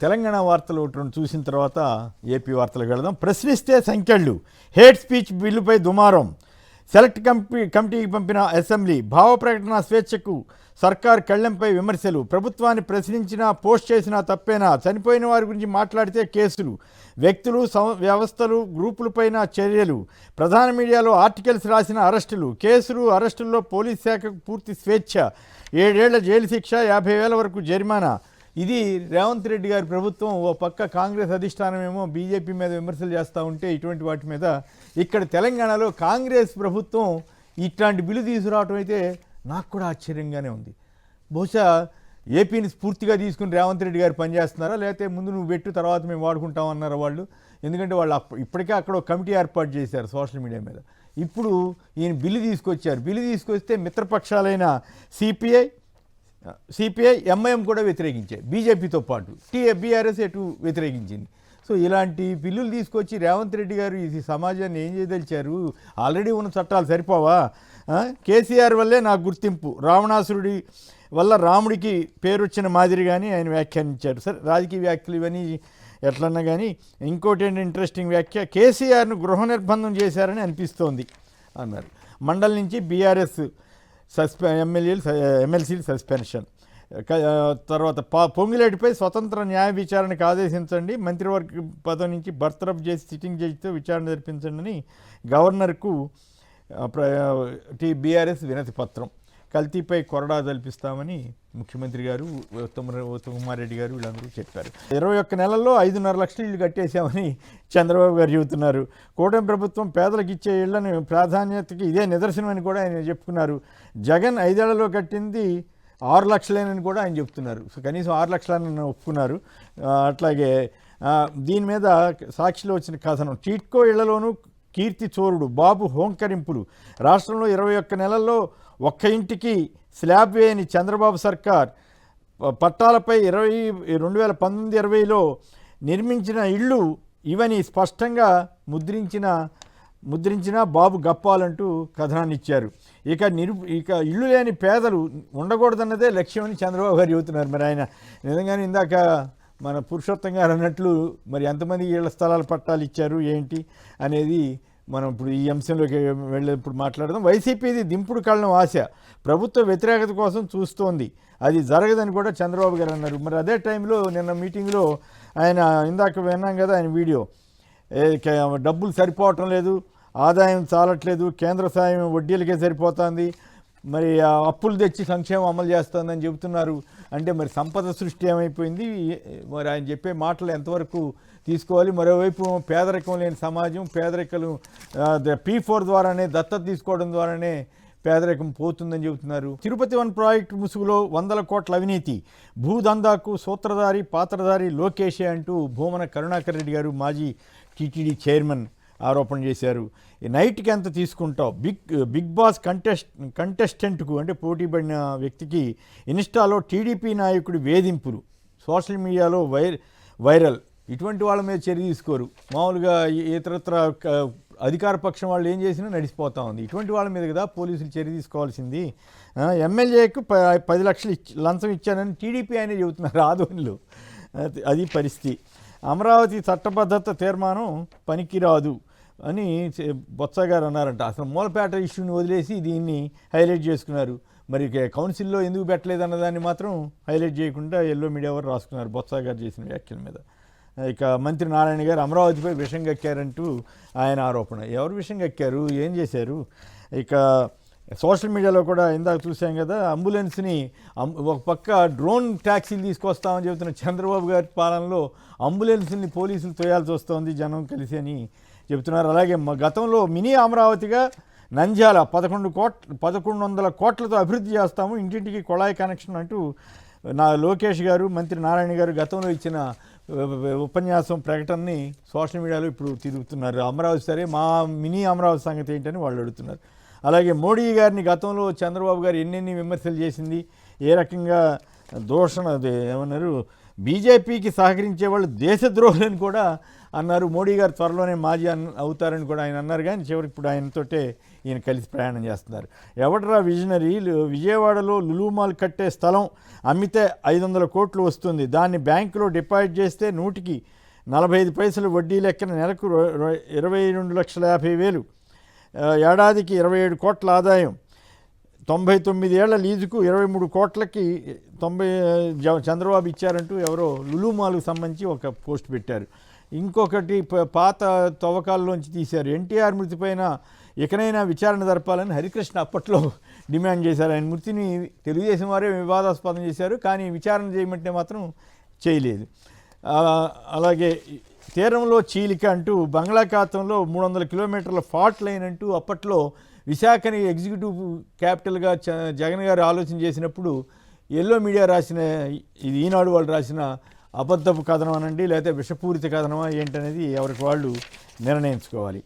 తెలంగాణ వార్తలు ఒకటి రెండు చూసిన తర్వాత ఏపీ వార్తలకు వెళదాం. ప్రశ్నిస్తే సంఖ్యలు, హేట్ స్పీచ్ బిల్లుపై దుమారం, సెలెక్ట్ కమిటీకి పంపిన అసెంబ్లీ, భావ ప్రకటన స్వేచ్ఛకు సర్కార్ కళ్లెంపై విమర్శలు, ప్రభుత్వాన్ని ప్రశ్నించినా పోస్ట్ చేసినా తప్పేనా, చనిపోయిన వారి గురించి మాట్లాడితే కేసులు, వ్యక్తులు వ్యవస్థలు గ్రూపులపైన చర్యలు, ప్రధాన మీడియాలో ఆర్టికల్స్ రాసిన అరెస్టులు, కేసులు అరెస్టుల్లో పోలీస్ శాఖకు పూర్తి స్వేచ్ఛ, 7 ఏళ్ల జైలు శిక్ష, 50,000 వరకు జరిమానా. ఇది రేవంత్ రెడ్డి గారి ప్రభుత్వం. ఓ పక్క కాంగ్రెస్ అధిష్టానం ఏమో బీజేపీ మీద విమర్శలు చేస్తూ ఉంటే ఇటువంటి వాటి మీద ఇక్కడ తెలంగాణలో కాంగ్రెస్ ప్రభుత్వం ఇట్లాంటి బిల్లు తీసుకురావటం అయితే నాకు కూడా ఆశ్చర్యంగానే ఉంది. బహుశా ఏపీని స్ఫూర్తిగా తీసుకుని రేవంత్ రెడ్డి గారు పనిచేస్తున్నారా, లేకపోతే ముందు నువ్వు పెట్టు తర్వాత మేము వాడుకుంటామన్నారా వాళ్ళు? ఎందుకంటే వాళ్ళు ఇప్పటికే అక్కడ ఒక కమిటీ ఏర్పాటు చేశారు సోషల్ మీడియా మీద. ఇప్పుడు ఈయన బిల్లు తీసుకొచ్చారు. బిల్లు తీసుకొస్తే మిత్రపక్షాలైన సిపిఐ ఎంఐఎం కూడా వ్యతిరేకించాయి, బీజేపీతో పాటు బీఆర్ఎస్ ఎటు వ్యతిరేకించింది. సో ఇలాంటి బిల్లులు తీసుకొచ్చి రేవంత్ రెడ్డి గారు ఈ సమాజాన్ని ఏం చేయదలిచారు? ఆల్రెడీ ఉన్న చట్టాలు సరిపోవా? కేసీఆర్ వల్లే నాకు గుర్తింపు, రావణాసురుడి వల్ల రాముడికి పేరు వచ్చిన మాదిరిగానే ఆయన వ్యాఖ్యానించారు. సరే, రాజకీయ వ్యాఖ్యలు ఇవన్నీ ఎట్లన్నా కానీ ఇంకోటి ఏంటి ఇంట్రెస్టింగ్ వ్యాఖ్య, కేసీఆర్ను గృహ నిర్బంధం చేశారని అనిపిస్తోంది అన్నారు. మండలి నుంచి బీఆర్ఎస్ ఎమ్మెల్సీలు సస్పెన్షన్. తర్వాత పొంగిలేటిపై స్వతంత్ర న్యాయ విచారణకు ఆదేశించండి, మంత్రివర్గ పదవి నుంచి బర్తరఫ్ చేసి సిట్టింగ్ జడ్జితో విచారణ జరిపించండి అని గవర్నర్కు బీఆర్ఎస్ వినతి పత్రం. కల్తీపై కొరడా జల్పిస్తామని ముఖ్యమంత్రి గారు, ఉత్తమ్ రెడ్డి గారు వీళ్ళందరూ చెప్పారు. 21 నెలల్లో 5.5 లక్షల ఇళ్ళు కట్టేశామని చంద్రబాబు గారు చెబుతున్నారు. కూటమి ప్రభుత్వం పేదలకు ఇచ్చే ఇళ్లను ప్రాధాన్యతకి ఇదే నిదర్శనం అని కూడా ఆయన చెప్పుకున్నారు. జగన్ 5 ఏళ్లలో కట్టింది 6 లక్షలేనని కూడా ఆయన చెప్తున్నారు. సో కనీసం 6 లక్షలని ఒప్పుకున్నారు. అట్లాగే దీని మీద సాక్షిలో వచ్చిన కథనం, టీట్కో ఇళ్లలోనూ కీర్తి చోరుడు, బాబు హోంకరింపులు, రాష్ట్రంలో 21 నెలల్లో ఒక్క ఇంటికి స్లాబ్ వేయని చంద్రబాబు సర్కార్, పట్టాలపై 2019-20లో నిర్మించిన ఇళ్ళు ఇవని స్పష్టంగా ముద్రించిన బాబు గప్పాలంటూ కథనాన్ని ఇచ్చారు. ఇక ఇళ్ళు లేని పేదలు ఉండకూడదన్నదే లక్ష్యమని చంద్రబాబు గారు చెబుతున్నారు. మరి ఆయన నిజంగానే ఇందాక మన పురుషోత్తం గారు అన్నట్లు మరి ఎంతమంది ఇళ్ల స్థలాలు పట్టాలు ఇచ్చారు ఏంటి అనేది మనం ఇప్పుడు ఈ అంశంలోకి వెళ్ళేప్పుడు మాట్లాడదాం. వైసీపీది దింపుడు కళ్ళం ఆశ, ప్రభుత్వ వ్యతిరేకత కోసం చూస్తోంది, అది జరగదని కూడా చంద్రబాబు గారు అన్నారు. మరి అదే టైంలో నిన్న మీటింగ్లో ఆయన ఇందాక విన్నాం కదా ఆయన వీడియో, డబ్బులు సరిపోవటం లేదు, ఆదాయం చాలట్లేదు, కేంద్ర సాయం వడ్డీలకే సరిపోతుంది, మరి అప్పులు తెచ్చి సంక్షేమం అమలు చేస్తుందని చెబుతున్నారు. అంటే మరి సంపద సృష్టి ఏమైపోయింది? మరి ఆయన చెప్పే మాటలు ఎంతవరకు తీసుకోవాలి? మరోవైపు పేదరికం లేని సమాజం, పేదరికలు P4 ద్వారానే దత్తత తీసుకోవడం ద్వారానే పేదరికం పోతుందని చెబుతున్నారు. తిరుపతి 1 ప్రాజెక్టు ముసుగులో 100 కోట్ల అవినీతి, భూదందాకు సూత్రధారి పాత్రధారి లోకేషే అంటూ భూమన కరుణాకర్ రెడ్డి గారు మాజీ టీటీడీ చైర్మన్ ఆరోపణ చేశారు. నైట్కి ఎంత తీసుకుంటావు? బిగ్ బాస్ కంటెస్టెంట్కు అంటే పోటీపడిన వ్యక్తికి ఇన్స్టాలో టీడీపీ నాయకుడి వేధింపులు, సోషల్ మీడియాలో వైరల్. ఇటువంటి వాళ్ళ మీద చర్య తీసుకోరు. మామూలుగా ఇతరత్ర అధికార పక్షం వాళ్ళు ఏం చేసినా నడిచిపోతూ ఉంది. ఇటువంటి వాళ్ళ మీద కదా పోలీసులు చర్య తీసుకోవాల్సింది. ఎమ్మెల్యేకు 10 లక్షలు లంచం ఇచ్చానని టీడీపీ ఆయనే చెబుతున్నారు ఆదోనిలో. అది పరిస్థితి. అమరావతి చట్టబద్ధత తీర్మానం పనికిరాదు అని బొత్స గారు అన్నారంట. అసలు మూలపేట ఇష్యూని వదిలేసి దీన్ని హైలైట్ చేసుకున్నారు. మరి కౌన్సిల్లో ఎందుకు పెట్టలేదు అన్నదాన్ని మాత్రం హైలైట్ చేయకుండా ఎల్లో మీడియా వారు రాసుకున్నారు బొత్స గారు చేసిన వ్యాఖ్యల మీద. ఇక మంత్రి నారాయణ గారు అమరావతిపై విషం కక్కారంటూ ఆయన ఆరోపణ. ఎవరు విషం కక్కారు, ఏం చేశారు? ఇక సోషల్ మీడియాలో కూడా ఇందాక చూసాం కదా, అంబులెన్స్ని ఒక పక్క డ్రోన్ ట్యాక్సీలు తీసుకొస్తామని చెబుతున్న చంద్రబాబు గారి పాలనలో అంబులెన్స్ని పోలీసులు తోయాల్సి వస్తుంది జనం కలిసి అని చెబుతున్నారు. అలాగే గతంలో మినీ అమరావతిగా నంద్యాల 1100 కోట్లతో అభివృద్ధి చేస్తాము, ఇంటింటికి కుళాయి కనెక్షన్ అంటూ లోకేష్ గారు, మంత్రి నారాయణ గారు గతంలో ఇచ్చిన ఉపన్యాసం ప్రకటనని సోషల్ మీడియాలో ఇప్పుడు తిరుగుతున్నారు. అమరావతి సరే, మా మినీ అమరావతి సంగతి ఏంటని వాళ్ళు అడుగుతున్నారు. అలాగే మోడీ గారిని గతంలో చంద్రబాబు గారు ఎన్నెన్ని విమర్శలు చేసింది, ఏ రకంగా దూషణ ఏమన్నారు, బీజేపీకి సహకరించే వాళ్ళు దేశద్రోహులని కూడా అన్నారు. మోడీ గారు త్వరలోనే మాజీ అవుతారని కూడా ఆయన అన్నారు. కానీ చివరికి ఇప్పుడు ఆయనతోటే ఈయన కలిసి ప్రయాణం చేస్తున్నారు. ఎవడరా విజనరీ, విజయవాడలో లులు మాల్ కట్టే స్థలం అమ్మితే 500 కోట్లు వస్తుంది, దాన్ని బ్యాంకులో డిపాజిట్ చేస్తే 145 పైసలు వడ్డీ లెక్కన నెలకు 22,50,000, ఏడాదికి 27 కోట్ల ఆదాయం, 99 ఏళ్ల లీజుకు 23 కోట్లకి 90 చంద్రబాబు ఇచ్చారంటూ ఎవరో లులు మాల్కు సంబంధించి ఒక పోస్ట్ పెట్టారు. ఇంకొకటి పాత తవ్వకాల్లోంచి తీశారు. ఎన్టీఆర్ మృతిపైన ఇకనైనా విచారణ జరపాలని హరికృష్ణ అప్పట్లో డిమాండ్ చేశారు. ఆయన మృతిని తెలుగుదేశం వారే వివాదాస్పదం చేశారు, కానీ విచారణ చేయమంటే మాత్రం చేయలేదు. అలాగే తీరంలో చీలిక అంటూ బంగాళాఖాతంలో 300 కిలోమీటర్ల ఫాల్ట్ లైన్ అంటూ అప్పట్లో విశాఖని ఎగ్జిక్యూటివ్ క్యాపిటల్గా జగన్ గారు ఆలోచన చేసినప్పుడు ఎల్లో మీడియా రాసిన, ఇది ఈనాడు వాళ్ళు రాసిన అబద్ధపు కథనం అనండి, లేకపోతే విషపూరిత కథనమా ఏంటనేది ఎవరికి వాళ్ళు నిర్ణయించుకోవాలి.